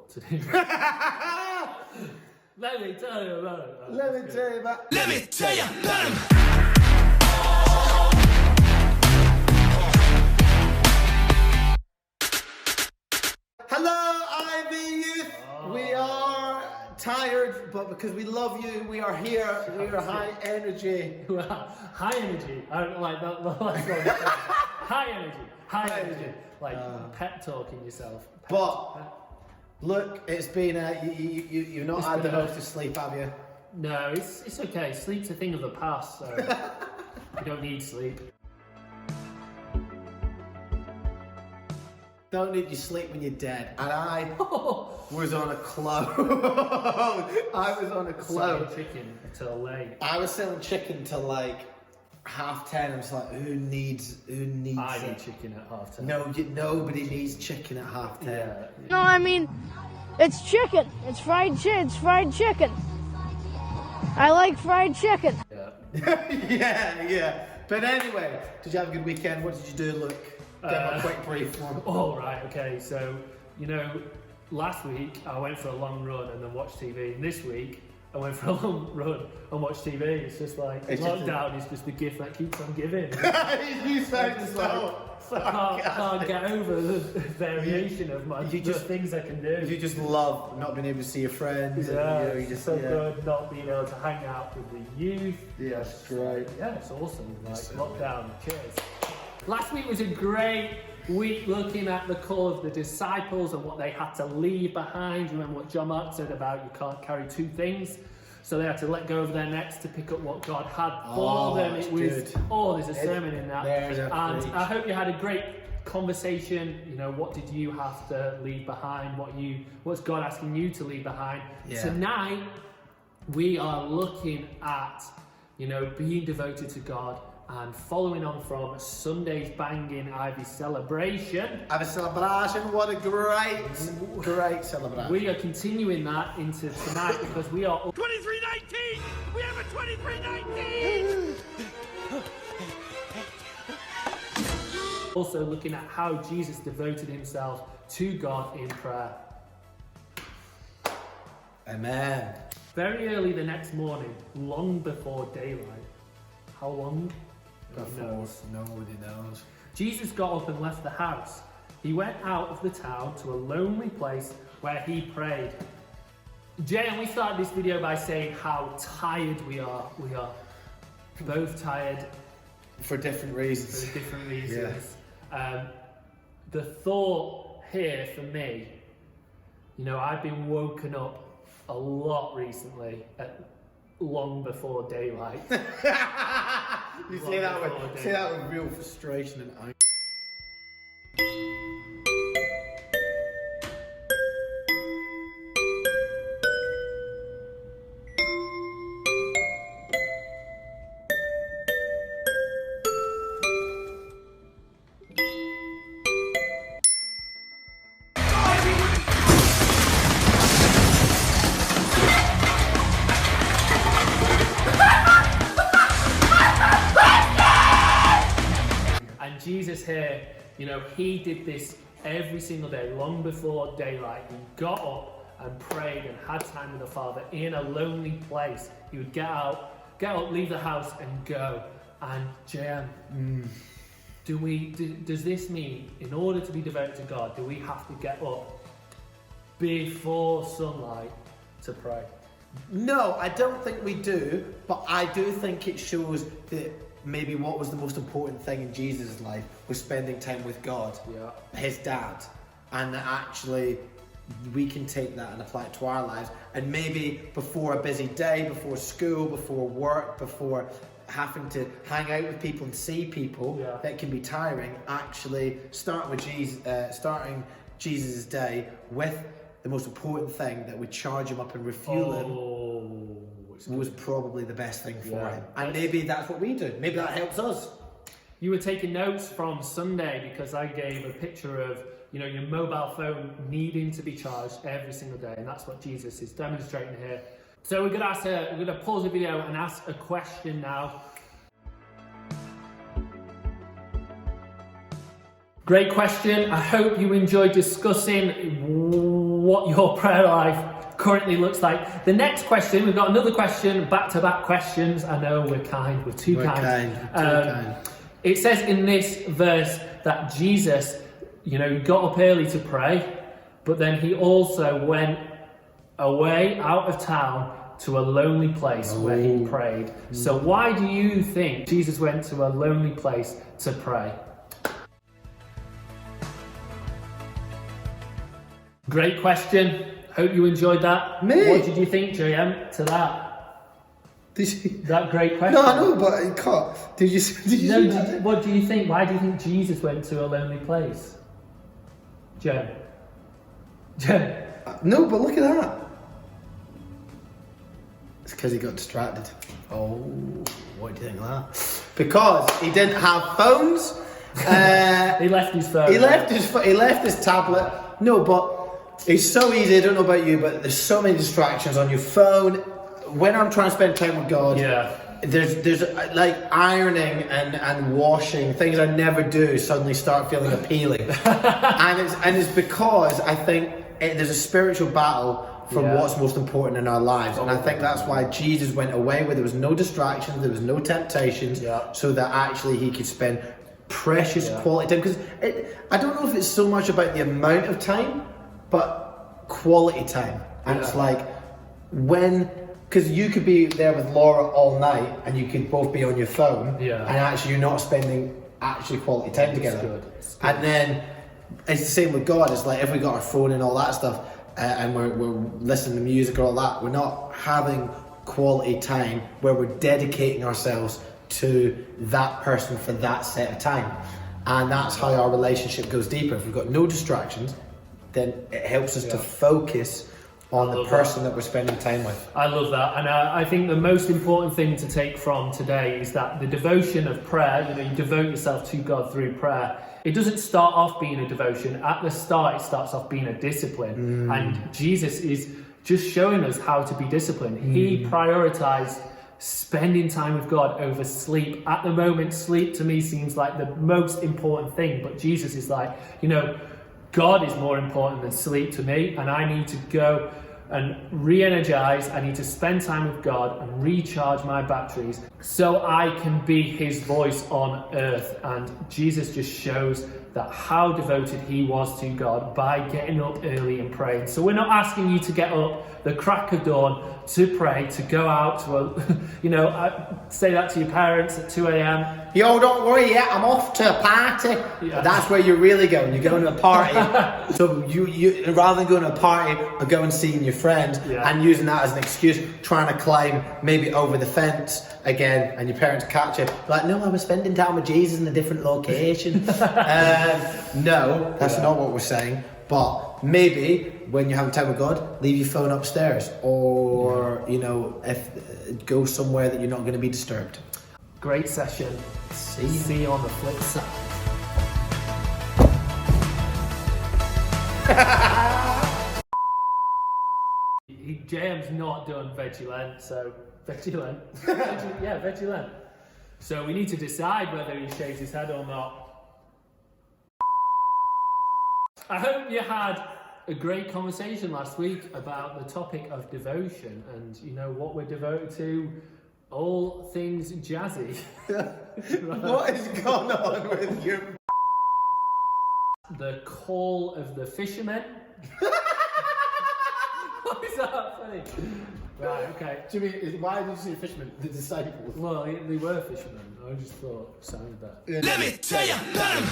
what to do. Let me tell you about it. Let me tell you about him. Hello, Ivy Youth. We are tired, but because we love you, we are here. We are high energy. High energy. I don't like that. The last one. High energy. High energy. Like pep talking yourself. But look, it's been you've not had the most of sleep, have you? No, it's okay. Sleep's a thing of the past, so you don't need sleep. Don't need you sleep when you're dead. And I was on a close. I was on a close. Selling chicken until late. I was selling chicken till like 10:30. I'm just like, who needs I it? need chicken at 10:30. No, nobody needs chicken at 10:30. Yeah. No, I mean, it's chicken. It's fried chicken. I like fried chicken. Yeah. yeah. But anyway, did you have a good weekend? What did you do? Look, get a quick brief one. Oh, right, okay. So, last week I went for a long run and then watched TV. And this week I went for a long run and watched TV. It's just like, lockdown is just the gift that keeps on giving. You sound so... I can't get over the variation of the things I can do. You just love not being able to see your friends. Yeah, and, it's just so good not being able to hang out with the youth. Yeah, it's great. Yeah, it's awesome. Like lockdown, cheers. Last week was a great week looking at the call of the disciples and what they had to leave behind. Remember what John Mark said about you can't carry two things. So they had to let go of their nets to pick up what God had for them. It was good. There's a sermon in that. And preach. I hope you had a great conversation. What did you have to leave behind? What's God asking you to leave behind? Yeah. Tonight we are looking at, being devoted to God and following on from Sunday's banging Ivy celebration. Have a celebration, what a great celebration. We are continuing that into tonight because we are 2319! We have a 2319! also looking at how Jesus devoted himself to God in prayer. Amen. Very early the next morning, long before daylight. How long? Nobody knows. Jesus got up and left the house. He went out of the town to a lonely place where he prayed. Jay, and we started this video by saying how tired we are. We are both tired. For different reasons. The thought here for me, I've been woken up a lot recently long before daylight. You say that with real frustration and anger. Jesus here, he did this every single day, long before daylight. He got up and prayed and had time with the Father in a lonely place. He would get up, leave the house and go. And Jan, does this mean in order to be devoted to God, do we have to get up before sunlight to pray? No, I don't think we do, but I do think it shows that maybe what was the most important thing in Jesus' life was spending time with God, his dad, and that actually we can take that and apply it to our lives. And maybe before a busy day, before school, before work, before having to hang out with people and see people that can be tiring, actually starting Jesus' day with the most important thing that would charge him up and refuel him was probably the best thing for him. And maybe that's what we do. Maybe that helps us. You were taking notes from Sunday because I gave a picture of your mobile phone needing to be charged every single day, and that's what Jesus is demonstrating here. So we're gonna pause the video and ask a question now. Great question. I hope you enjoyed discussing what your prayer life currently looks like. The next question, we've got another question, back-to-back questions. I know we're too kind. It says in this verse that Jesus, he got up early to pray, but then he also went away out of town to a lonely place where he prayed. So why do you think Jesus went to a lonely place to pray? Great question. Hope you enjoyed that. Me? What did you think, JM, to that? That great question. No, I know, but it can't. Did you see that? What do you think? Why do you think Jesus went to a lonely place? Jem? No, but look at that. It's because he got distracted. Oh, what do you think of that? Because he didn't have phones. He left his phone. He left his tablet. No, but it's so easy. I don't know about you, but there's so many distractions on your phone. When I'm trying to spend time with God, there's like ironing and washing, things I never do suddenly start feeling appealing. and it's because I think there's a spiritual battle from what's most important in our lives, and I think that's why Jesus went away where there was no distractions, there was no temptations, so that actually he could spend precious quality time. Because I don't know if it's so much about the amount of time, but quality time. And it's like because you could be there with Laura all night and you could both be on your phone, and actually you're not spending actually quality time together. It's good. And then it's the same with God. It's like if we got our phone and all that stuff, and we're listening to music or all that, we're not having quality time where we're dedicating ourselves to that person for that set of time. And that's how our relationship goes deeper. If we've got no distractions, then it helps us to focus on the person that we're spending time with. I love that. And I think the most important thing to take from today is that the devotion of prayer, you devote yourself to God through prayer. It doesn't start off being a devotion. At the start, it starts off being a discipline. And Jesus is just showing us how to be disciplined. He prioritized spending time with God over sleep. At the moment, sleep to me seems like the most important thing. But Jesus is like, God is more important than sleep to me, and I need to go and re-energize. I need to spend time with God and recharge my batteries so I can be his voice on earth. And Jesus just shows that how devoted he was to God by getting up early and praying. So we're not asking you to get up the crack of dawn to pray, to go out to say that to your parents at 2 a.m. Yo, don't worry yet, I'm off to a party. That's where you're really going. You're going to a party. So you rather than going to a party or go and seeing your friend and using that as an excuse, trying to climb maybe over the fence again, and your parents catch you. Like, no, I was spending time with Jesus in a different location. No, that's not what we're saying. But maybe when you're having time with God, leave your phone upstairs, or if go somewhere that you're not going to be disturbed. Great session. See you on the flip side. James not done Veggie Lent, so Veggie Lent. Veggie Lent. So we need to decide whether he shaves his head or not. I hope you had a great conversation last week about the topic of devotion and what we're devoted to, all things jazzy. What is going on with you? The call of the fishermen. Why is that funny? Right, okay. Jimmy, why did you say fishermen? The disciples. Well, they were fishermen. I just thought it sounded better. Let me tell you about 'em.